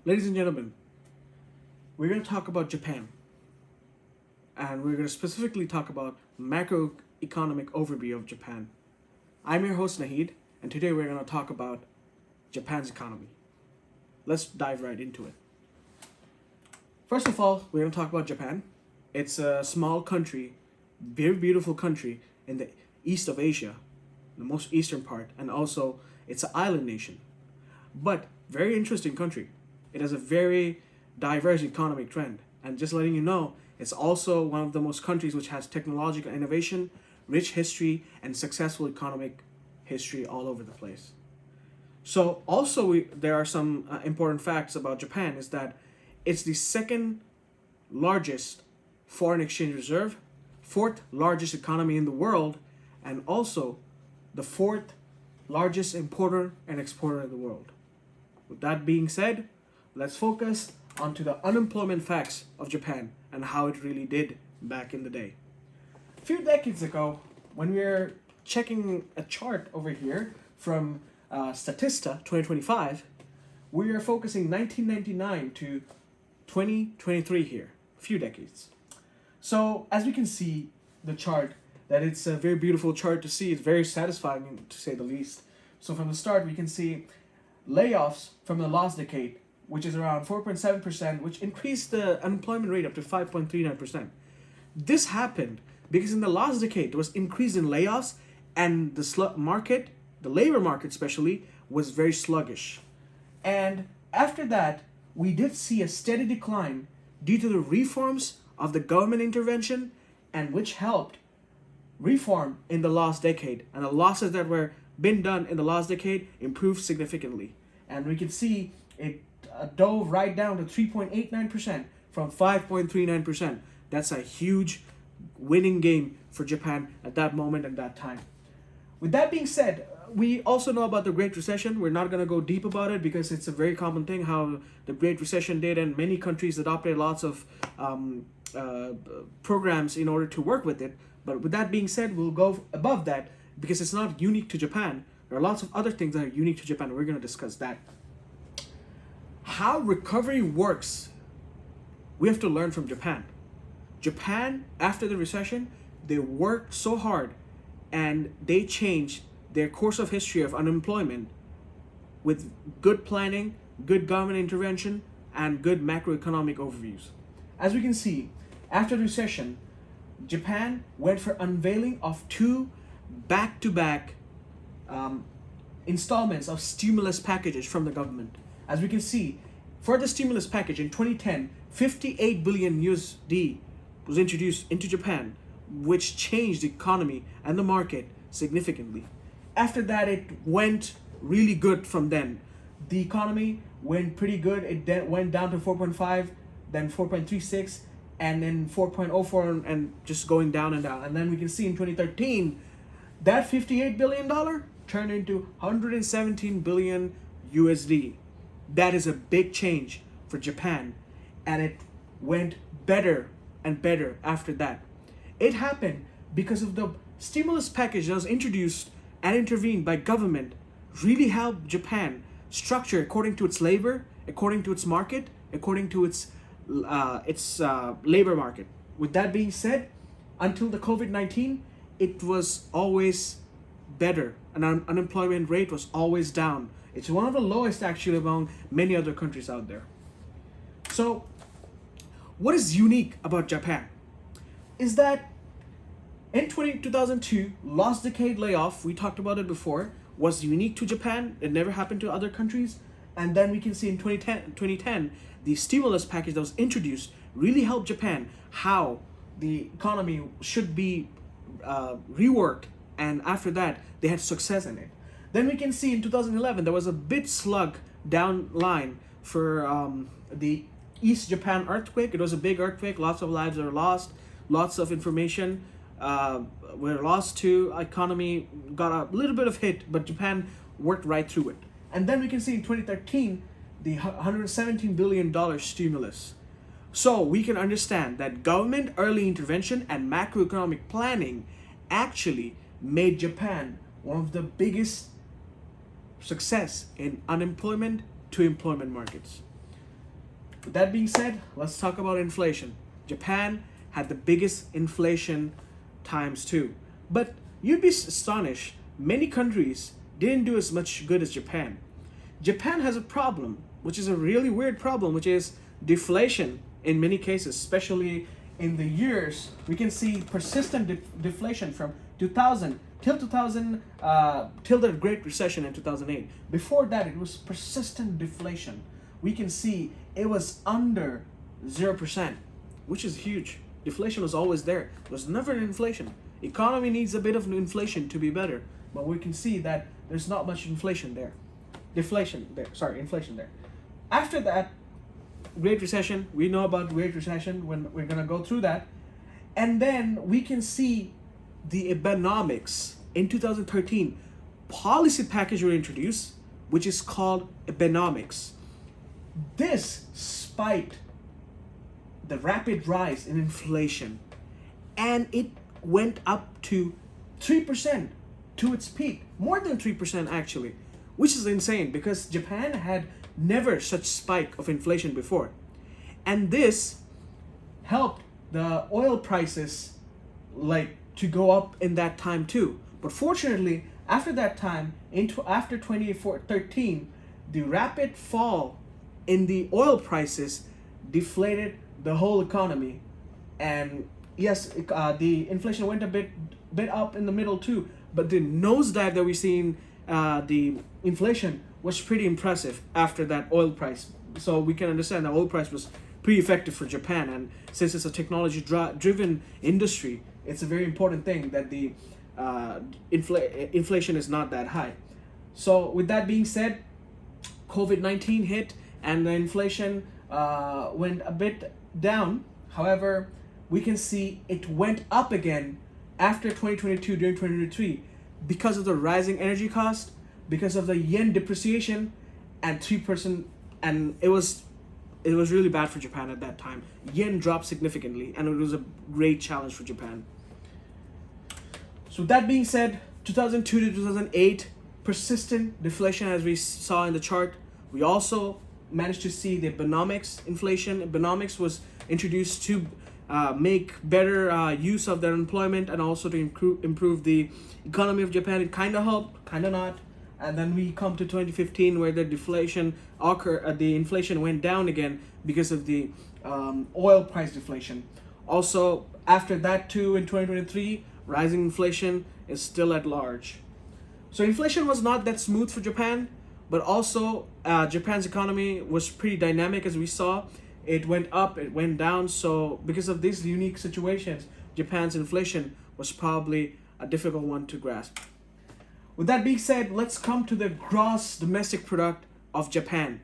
Ladies and gentlemen, we're going to talk about Japan, and we're going to specifically talk about macroeconomic overview of Japan. I'm your host Nahid, and today we're going to talk about Japan's economy. Let's dive right into it. First of all, we're going to talk about Japan. It's a small country, very beautiful country in the east of Asia, the most eastern part, and also it's an island nation. But very interesting country. It has a very diverse economic trend. And just letting you know, it's also one of the most countries which has technological innovation, rich history, and successful economic history all over the place. So also there are some important facts about Japan is that it's the second largest foreign exchange reserve, fourth largest economy in the world, and also the fourth largest importer and exporter in the world. With that being said, let's focus onto the unemployment facts of Japan and how it really did back in the day. A few decades ago, when we were checking a chart over here from Statista 2025, we are focusing 1999 to 2023 here, a few decades. So as we can see the chart, that it's a very beautiful chart to see. It's very satisfying to say the least. So from the start, we can see layoffs from the last decade, which is around 4.7%, which increased the unemployment rate up to 5.39%. This happened because in the last decade, there was increase in layoffs and the labor market especially, was very sluggish. And after that, we did see a steady decline due to the reforms of the government intervention, and which helped reform in the last decade, and the losses that were been done in the last decade improved significantly. And we can see it dove right down to 3.89% from 5.39%. That's a huge winning game for Japan at that moment and that time. With that being said, we also know about the Great Recession. We're not going to go deep about it because it's a very common thing how the Great Recession did, and many countries adopted lots of programs in order to work with it. But with that being said, we'll go above that because it's not unique to Japan. There are lots of other things that are unique to Japan. We're going to discuss that. How recovery works, we have to learn from Japan. Japan, after the recession, they worked so hard and they changed their course of history of unemployment with good planning, good government intervention, and good macroeconomic overviews. As we can see, after the recession, Japan went for unveiling of two back-to-back installments of stimulus packages from the government. As we can see, for the stimulus package in 2010, 58 billion USD was introduced into Japan, which changed the economy and the market significantly. After that, it went really good from then. The economy went pretty good. It then went down to 4.5, then 4.36, and then 4.04, and just going down and down. And then we can see in 2013, that $58 billion turned into 117 billion USD. That is a big change for Japan, and it went better and better after that. It happened because of the stimulus package that was introduced and intervened by government really helped Japan structure according to its labor, according to its market, according to its labor market. With that being said, until the COVID-19, it was always better, and unemployment rate was always down. It's one of the lowest actually among many other countries out there. So what is unique about Japan is that in 2002, last decade layoff, we talked about it before, was unique to Japan. It never happened to other countries. And then we can see in 2010, the stimulus package that was introduced really helped Japan how the economy should be reworked. And after that, they had success in it. Then we can see in 2011, there was a bit slug down line for the East Japan earthquake. It was a big earthquake. Lots of lives were lost. Lots of information were lost to. Economy got a little bit of hit, but Japan worked right through it. And then we can see in 2013, the $117 billion stimulus. So we can understand that government early intervention and macroeconomic planning actually made Japan one of the biggest success in unemployment to employment markets. With that being said, let's talk about inflation. Japan had the biggest inflation times two. But you'd be astonished, many countries didn't do as much good as Japan. Japan has a problem, which is a really weird problem, which is deflation in many cases, especially in the years. We can see persistent deflation from 2000 till the Great Recession in 2008. Before that, it was persistent deflation. We can see it was under 0%, which is huge. Deflation was always there. There was never an inflation. Economy needs a bit of inflation to be better, but we can see that there's not much inflation there. Inflation there. After that, Great Recession, we know about Great Recession when we're gonna go through that. And then we can see the Abenomics in 2013 policy package were introduced, which is called Abenomics. This spiked the rapid rise in inflation, and it went up to 3% to its peak, more than 3% actually, which is insane because Japan had never such spike of inflation before. And this helped the oil prices to go up in that time too. But fortunately, after that time, after 2013, the rapid fall in the oil prices deflated the whole economy. And yes, the inflation went a bit up in the middle too, but the nosedive that we seen, the inflation was pretty impressive after that oil price. So we can understand the oil price was pretty effective for Japan, and since it's a technology driven industry, it's a very important thing that the inflation is not that high. So with that being said, COVID-19 hit and the inflation went a bit down. However, we can see it went up again after 2022 during 2023 because of the rising energy cost, because of the yen depreciation, and 3%, and it was really bad for Japan at that time. Yen dropped significantly, and it was a great challenge for Japan. So that being said, 2002 to 2008, persistent deflation as we saw in the chart. We also managed to see the Abenomics inflation. Abenomics was introduced to make better use of their employment and also to improve the economy of Japan. It kind of helped, kind of not. And then we come to 2015 where the deflation the inflation went down again because of the oil price deflation. Also, after that too, in 2023, rising inflation is still at large. So inflation was not that smooth for Japan, but also Japan's economy was pretty dynamic as we saw. It went up, it went down. So because of these unique situations, Japan's inflation was probably a difficult one to grasp. With that being said, let's come to the gross domestic product of Japan.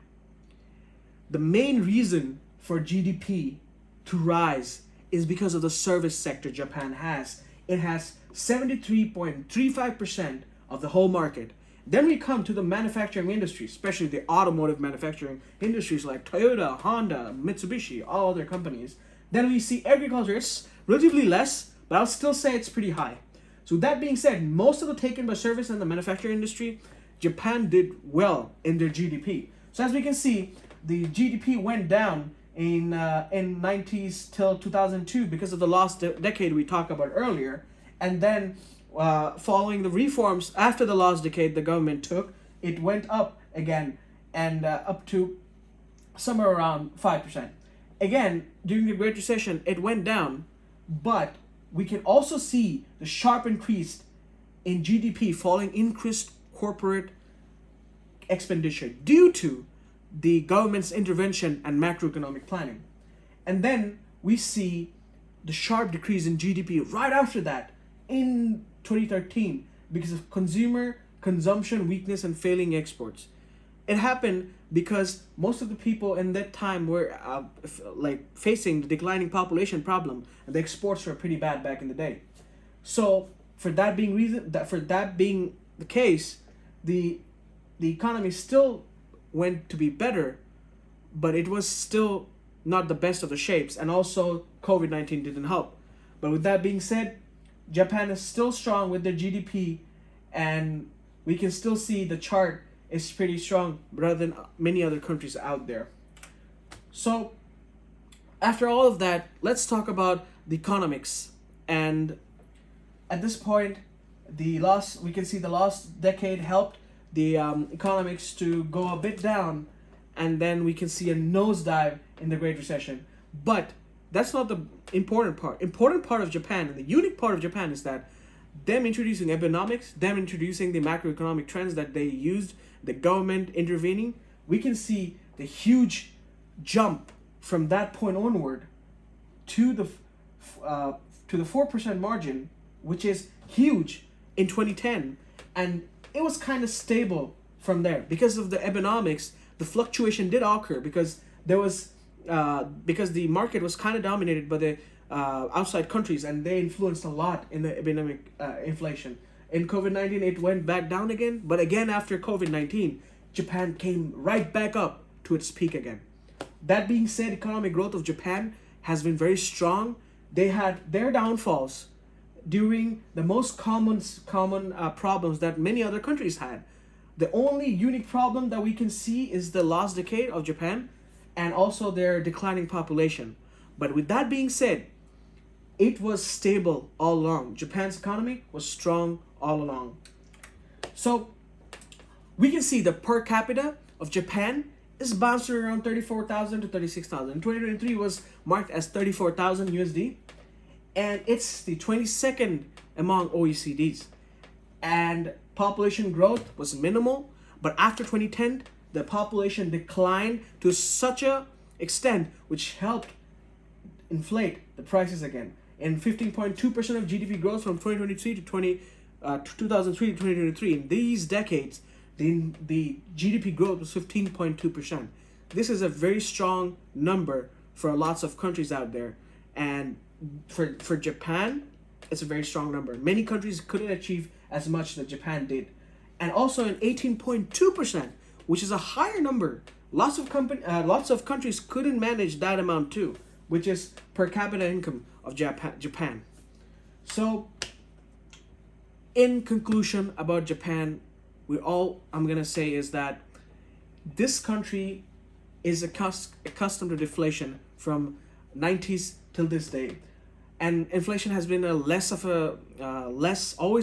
The main reason for GDP to rise is because of the service sector Japan has. It has 73.35% of the whole market. Then we come to the manufacturing industry, especially the automotive manufacturing industries like Toyota, Honda, Mitsubishi, all other companies. Then we see agriculture. It's relatively less, but I'll still say it's pretty high. So that being said, most of the taken by service and the manufacturing industry, Japan did well in their GDP. So as we can see, the GDP went down in 90s till 2002 because of the lost decade we talked about earlier. And then following the reforms after the lost decade the government took, it went up again and up to somewhere around 5%. Again, during the Great Recession, it went down, but we can also see the sharp increase in GDP following increased corporate expenditure due to the government's intervention and macroeconomic planning. And then we see the sharp decrease in GDP right after that in 2013 because of consumer consumption weakness and failing exports. It happened because most of the people in that time were facing the declining population problem, and the exports were pretty bad back in the day. So for that being the case, the economy still went to be better, but it was still not the best of the shapes, and also COVID-19 didn't help. But with that being said, Japan is still strong with their GDP, and we can still see the chart is pretty strong rather than many other countries out there. So after all of that, let's talk about the economics. And at this point, we can see the last decade helped the economics to go a bit down, and then we can see a nosedive in the Great Recession. But that's not the important part. Important part of Japan, and the unique part of Japan, is that them introducing economics, them introducing the macroeconomic trends that they used, the government intervening, we can see the huge jump from that point onward to the 4% margin, which is huge in 2010, and it was kind of stable from there because of the economics. The fluctuation did occur because there was because the market was kind of dominated by the outside countries, and they influenced a lot in the economic inflation. In COVID-19, it went back down again, but again after COVID-19, Japan came right back up to its peak again. That being said, economic growth of Japan has been very strong. They had their downfalls during the most common problems that many other countries had. The only unique problem that we can see is the last decade of Japan and also their declining population. But with that being said, it was stable all along. Japan's economy was strong all along. So we can see the per capita of Japan is bouncing around 34,000 to 36,000. 2023 was marked as 34,000 USD, and it's the 22nd among OECDs. And population growth was minimal, but after 2010, the population declined to such a extent which helped inflate the prices again. And 15.2% of GDP growth from 2023 to 2003 to 2023. In these decades, the GDP growth was 15.2%. This is a very strong number for lots of countries out there. And for Japan, it's a very strong number. Many countries couldn't achieve as much that Japan did. And also an 18.2%, which is a higher number. Lots of countries couldn't manage that amount too, which is per capita income of Japan. So, in conclusion about Japan, I'm gonna say is that this country is accustomed to deflation from 90s till this day, and inflation has been always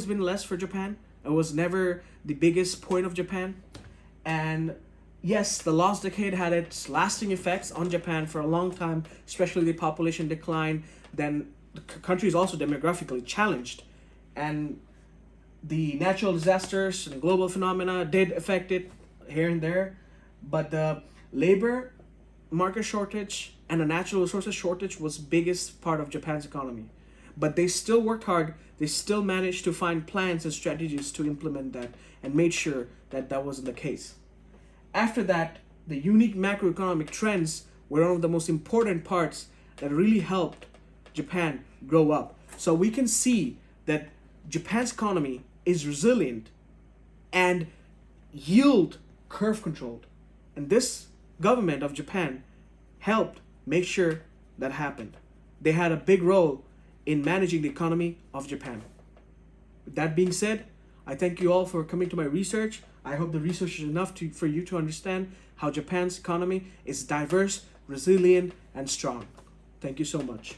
been less for Japan. It was never the biggest point of Japan, and yes, the last decade had its lasting effects on Japan for a long time, especially the population decline. Then the country is also demographically challenged, and the natural disasters and global phenomena did affect it here and there, but the labor market shortage and the natural resources shortage was biggest part of Japan's economy. But they still worked hard. They still managed to find plans and strategies to implement that and made sure that that wasn't the case. After that, the unique macroeconomic trends were one of the most important parts that really helped Japan grow up. So we can see that Japan's economy is resilient and yield curve controlled. And this government of Japan helped make sure that happened. They had a big role in managing the economy of Japan. With that being said, I thank you all for coming to my research. I hope the research is enough for you to understand how Japan's economy is diverse, resilient, and strong. Thank you so much.